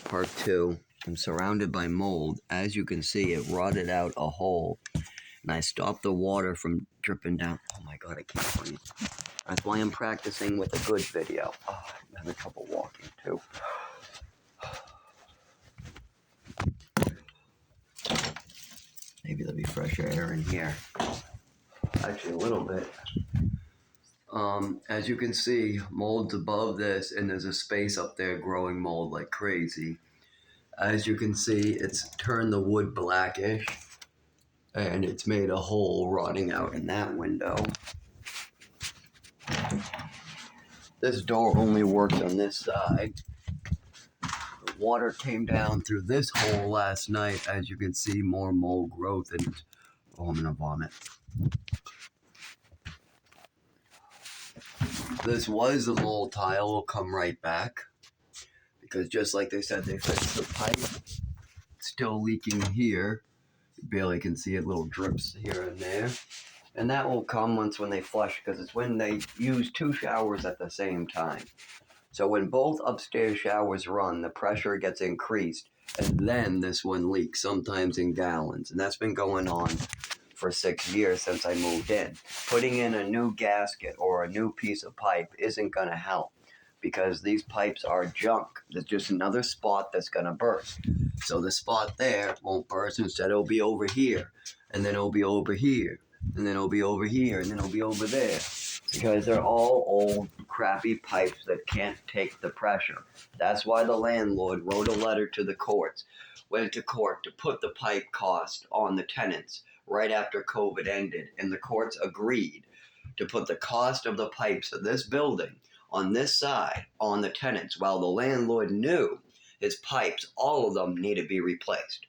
Part 2. I'm surrounded by mold. As you can see, it rotted out a hole, and I stopped the water from dripping down. Oh my god, I can't find it. That's why I'm practicing with a good video. Oh, I'm having trouble walking too. Maybe there'll be fresh air in here. Actually, a little bit. As you can see, mold's above this, and there's a space up there growing mold like crazy. As you can see, it's turned the wood blackish, and it's made a hole rotting out in that window. This door only works on this side. The water came down through this hole last night. As you can see, more mold growth, and oh, I'm gonna vomit. This was the mold tile. Will come right back because just like they said, they fixed the pipe. It's still leaking here. You barely can see it, little drips here and there. And that will come when they flush, because it's when they use 2 showers at the same time. So when both upstairs showers run, the pressure gets increased, and then this one leaks, sometimes in gallons. And that's been going on for 6 years since I moved in. Putting in a new gasket or a new piece of pipe isn't going to help, because these pipes are junk. There's just another spot that's going to burst. So the spot there won't burst. Instead, it'll be over here, and then it'll be over here, and then it'll be over here, and then it'll be over there. Because they're all old, crappy pipes that can't take the pressure. That's why the landlord wrote a letter to the courts, went to court to put the pipe cost on the tenants right after COVID ended, and the courts agreed to put the cost of the pipes of this building on this side on the tenants, while the landlord knew his pipes, all of them, need to be replaced.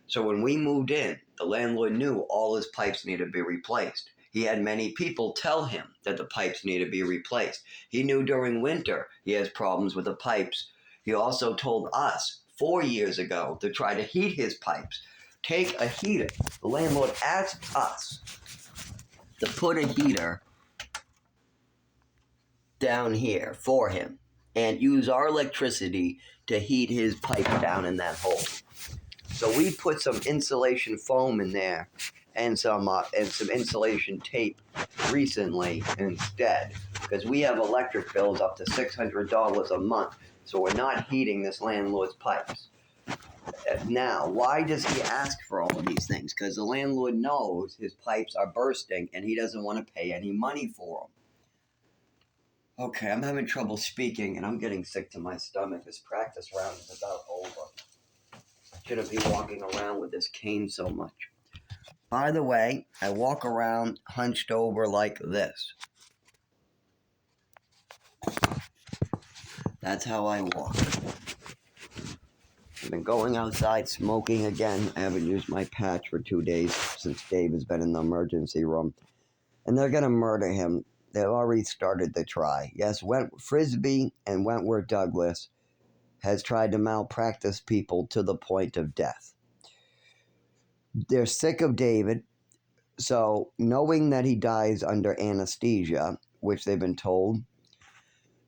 So when we moved in, the landlord knew all his pipes needed to be replaced. He had many people tell him that the pipes need to be replaced. He knew during winter he has problems with the pipes. He also told us 4 years ago to try to heat his pipes. Take a heater. The landlord asked us to put a heater down here for him and use our electricity to heat his pipe down in that hole. So we put some insulation foam in there and some insulation tape recently instead, because we have electric bills up to $600 a month, so we're not heating this landlord's pipes. Now, why does he ask for all of these things? Because the landlord knows his pipes are bursting and he doesn't want to pay any money for them. Okay, I'm having trouble speaking and I'm getting sick to my stomach. This practice round is about over. I shouldn't be walking around with this cane so much. By the way, I walk around hunched over like this. That's how I walk. I've been going outside smoking again. I haven't used my patch for 2 days since Dave has been in the emergency room. And they're going to murder him. They've already started the try. Yes, Frisbee and Wentworth Douglas has tried to malpractice people to the point of death. They're sick of David, so knowing that he dies under anesthesia, which they've been told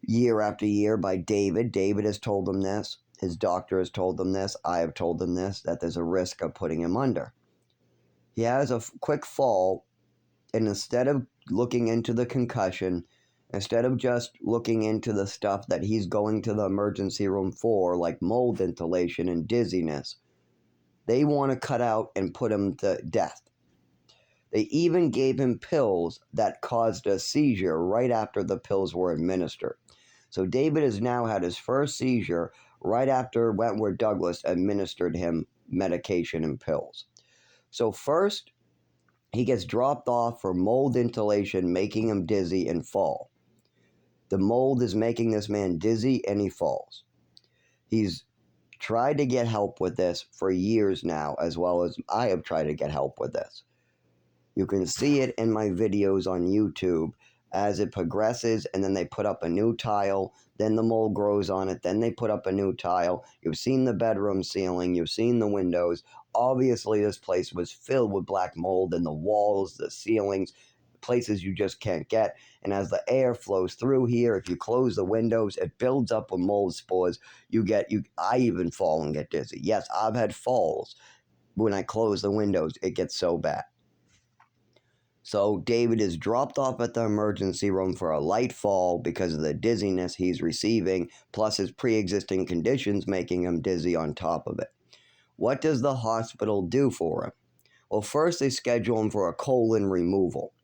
year after year by David has told them this, his doctor has told them this, I have told them this, that there's a risk of putting him under. He has a quick fall, and instead of looking into the concussion, instead of just looking into the stuff that he's going to the emergency room for, like mold inhalation and dizziness, they want to cut out and put him to death. They even gave him pills that caused a seizure right after the pills were administered. So David has now had his first seizure right after Wentworth Douglas administered him medication and pills. So first, he gets dropped off for mold inhalation, making him dizzy and fall. The mold is making this man dizzy and he falls. He's tried to get help with this for years now, as well as I have tried to get help with this. You can see it in my videos on YouTube as it progresses, and then they put up a new tile, then the mold grows on it, then they put up a new tile. You've seen the bedroom ceiling, you've seen the windows. Obviously, this place was filled with black mold in the walls, the ceilings, places you just can't get. And as the air flows through here, if you close the windows, it builds up with mold spores. I even fall and get dizzy. Yes, I've had falls. When I close the windows, it gets so bad. So David is dropped off at the emergency room for a light fall because of the dizziness he's receiving, plus his pre-existing conditions making him dizzy on top of it. What does the hospital do for him? Well, first they schedule him for a colon removal,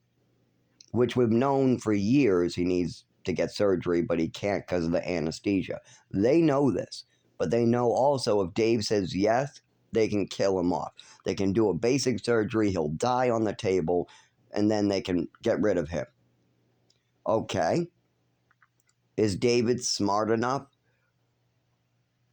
which we've known for years he needs to get surgery, but he can't because of the anesthesia. They know this, but they know also if Dave says yes, they can kill him off. They can do a basic surgery, he'll die on the table, and then they can get rid of him. Okay. Is David smart enough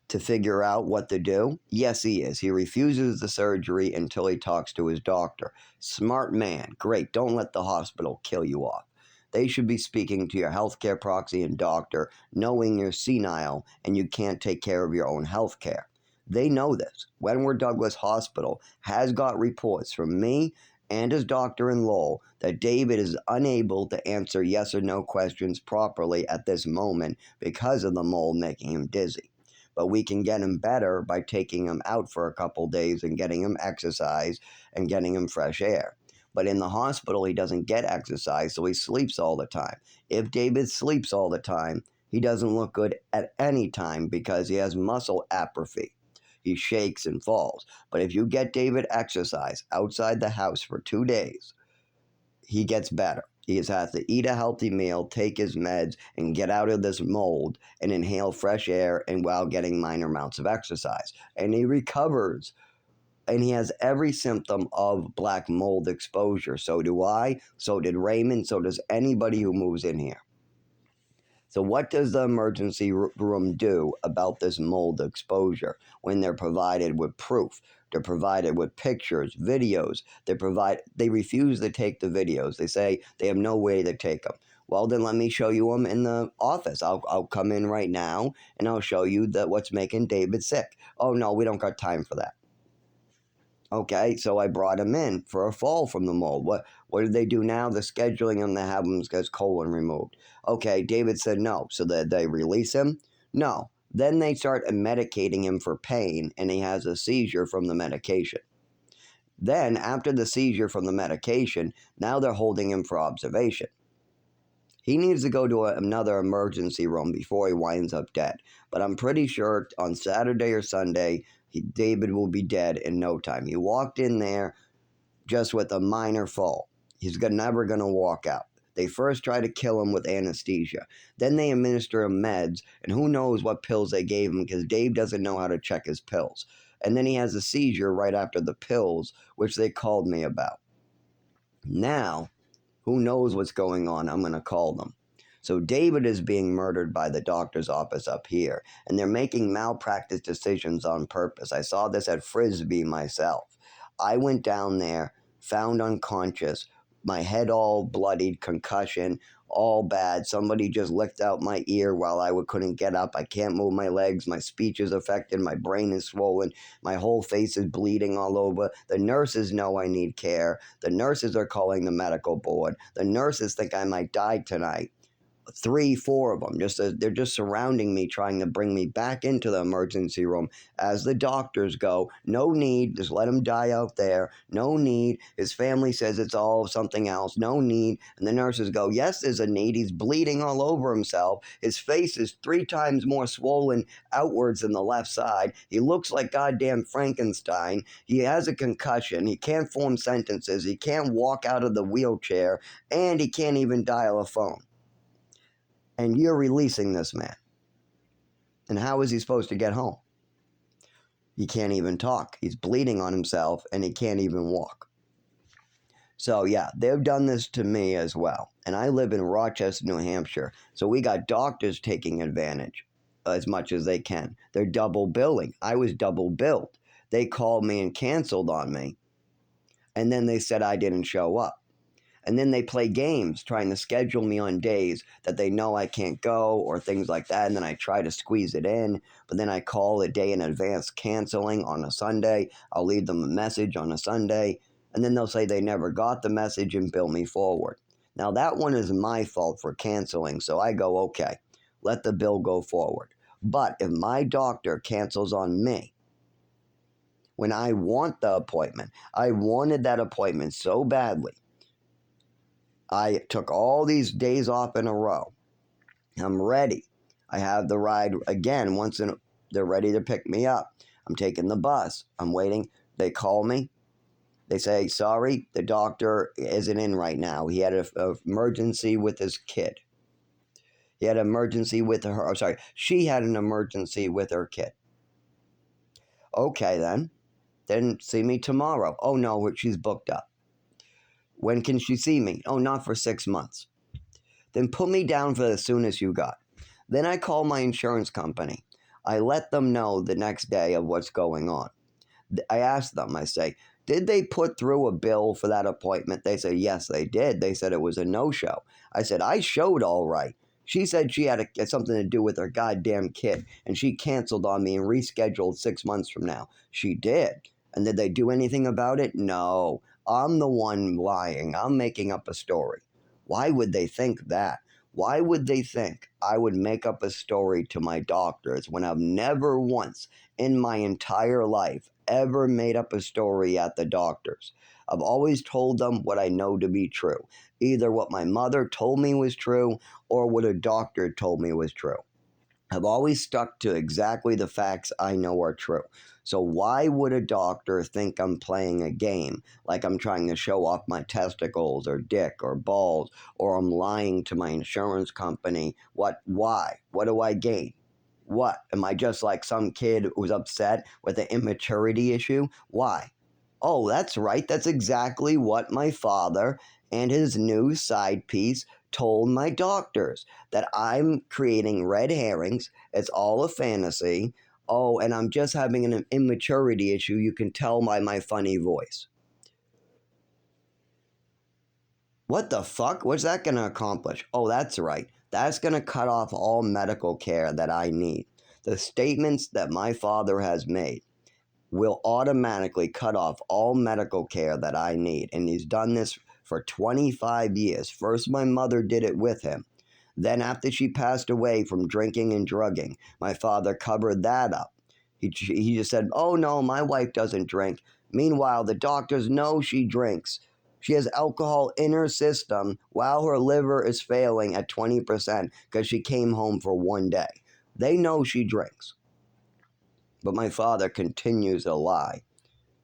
to figure out what to do? Yes, he is. He refuses the surgery until he talks to his doctor. Smart man. Great. Don't let the hospital kill you off. They should be speaking to your healthcare proxy and doctor, knowing you're senile and you can't take care of your own healthcare. They know this. Wentworth Douglas Hospital has got reports from me and his doctor in Lowell that David is unable to answer yes or no questions properly at this moment because of the mold making him dizzy. But we can get him better by taking him out for a couple days and getting him exercise and getting him fresh air. But in the hospital, he doesn't get exercise, so he sleeps all the time. If David sleeps all the time, he doesn't look good at any time because he has muscle atrophy. He shakes and falls. But if you get David exercise outside the house for 2 days, he gets better. He just has to eat a healthy meal, take his meds, and get out of this mold and inhale fresh air and while getting minor amounts of exercise. And he recovers. And he has every symptom of black mold exposure. So do I. So did Raymond. So does anybody who moves in here. So what does the emergency room do about this mold exposure when they're provided with proof? They're provided with pictures, videos. They refuse to take the videos. They say they have no way to take them. Well, then let me show you them in the office. I'll come in right now and I'll show you what's making David sick. Oh, no, we don't got time for that. Okay, so I brought him in for a fall from the mold. What did they do now? They're scheduling him to have him get his colon removed. Okay, David said no. So that they release him? No. Then they start medicating him for pain, and he has a seizure from the medication. Then, after the seizure from the medication, now they're holding him for observation. He needs to go to another emergency room before he winds up dead. But I'm pretty sure on Saturday or Sunday, David will be dead in no time. He walked in there just with a minor fall. He's never going to walk out. They first try to kill him with anesthesia. Then they administer him meds, and who knows what pills they gave him because Dave doesn't know how to check his pills. And then he has a seizure right after the pills, which they called me about. Now, who knows what's going on? I'm going to call them. So David is being murdered by the doctor's office up here, and they're making malpractice decisions on purpose. I saw this at Frisbee myself. I went down there, found unconscious, my head all bloodied, concussion, all bad. Somebody just licked out my ear while I couldn't get up. I can't move my legs. My speech is affected. My brain is swollen. My whole face is bleeding all over. The nurses know I need care. The nurses are calling the medical board. The nurses think I might die tonight. 3, 4 of them. They're just surrounding me, trying to bring me back into the emergency room. As the doctors go, no need, just let him die out there. No need. His family says it's all something else. No need. And the nurses go, yes, there's a need. He's bleeding all over himself. His face is 3 times more swollen outwards than the left side. He looks like goddamn Frankenstein. He has a concussion. He can't form sentences. He can't walk out of the wheelchair. And he can't even dial a phone. And you're releasing this man. And how is he supposed to get home? He can't even talk. He's bleeding on himself, and he can't even walk. So, yeah, they've done this to me as well. And I live in Rochester, New Hampshire. So we got doctors taking advantage as much as they can. They're double billing. I was double billed. They called me and canceled on me. And then they said I didn't show up. And then they play games trying to schedule me on days that they know I can't go or things like that. And then I try to squeeze it in. But then I call a day in advance canceling on a Sunday. I'll leave them a message on a Sunday. And then they'll say they never got the message and bill me forward. Now, that one is my fault for canceling, so I go, okay, let the bill go forward. But if my doctor cancels on me, when I want the appointment, I wanted that appointment so badly, I took all these days off in a row. I'm ready. I have the ride again they're ready to pick me up. I'm taking the bus. I'm waiting. They call me. They say, sorry, the doctor isn't in right now. He had an emergency with his kid. He had an emergency with her. Oh, sorry, she had an emergency with her kid. Okay, then see me tomorrow. Oh, no, she's booked up. When can she see me? Oh, not for 6 months. Then put me down for the soonest you got. Then I call my insurance company. I let them know the next day of what's going on. I ask them, I say, did they put through a bill for that appointment? They say, yes, they did. They said it was a no-show. I said, I showed all right. She said she had something to do with her goddamn kid, and she canceled on me and rescheduled 6 months from now. She did. And did they do anything about it? No. I'm the one lying. I'm making up a story. Why would they think that? Why would they think I would make up a story to my doctors when I've never once in my entire life ever made up a story at the doctor's? I've always told them what I know to be true, either what my mother told me was true or what a doctor told me was true. I've always stuck to exactly the facts I know are true. So why would a doctor think I'm playing a game, like I'm trying to show off my testicles or dick or balls, or I'm lying to my insurance company? Why? What do I gain? What? Am I just like some kid who's upset with an immaturity issue? Why? Oh, that's right. That's exactly what my father and his new side piece told my doctors, that I'm creating red herrings. It's all a fantasy. Oh, and I'm just having an immaturity issue. You can tell by my funny voice. What the fuck? What's that going to accomplish? Oh, that's right. That's going to cut off all medical care that I need. The statements that my father has made will automatically cut off all medical care that I need. And he's done this for 25 years. First, my mother did it with him. Then, after she passed away from drinking and drugging, my father covered that up. He just said, oh no, my wife doesn't drink. Meanwhile, the doctors know she drinks. She has alcohol in her system while her liver is failing at 20% because she came home for one day. They know she drinks. But my father continues to lie.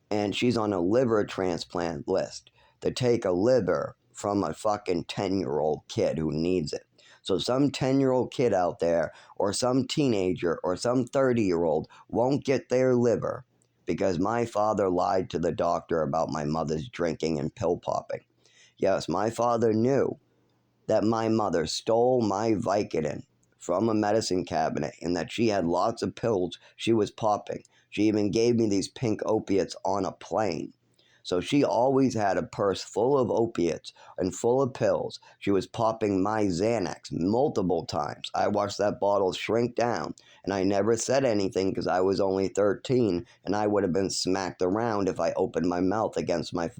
And she's on a liver transplant list to take a liver from a fucking 10-year-old kid who needs it. So some 10-year-old kid out there, or some teenager, or some 30-year-old won't get their liver because my father lied to the doctor about my mother's drinking and pill popping. Yes, my father knew that my mother stole my Vicodin from a medicine cabinet and that she had lots of pills she was popping. She even gave me these pink opiates on a plane. So she always had a purse full of opiates and full of pills. She was popping my Xanax multiple times. I watched that bottle shrink down, and I never said anything because I was only 13, and I would have been smacked around if I opened my mouth against my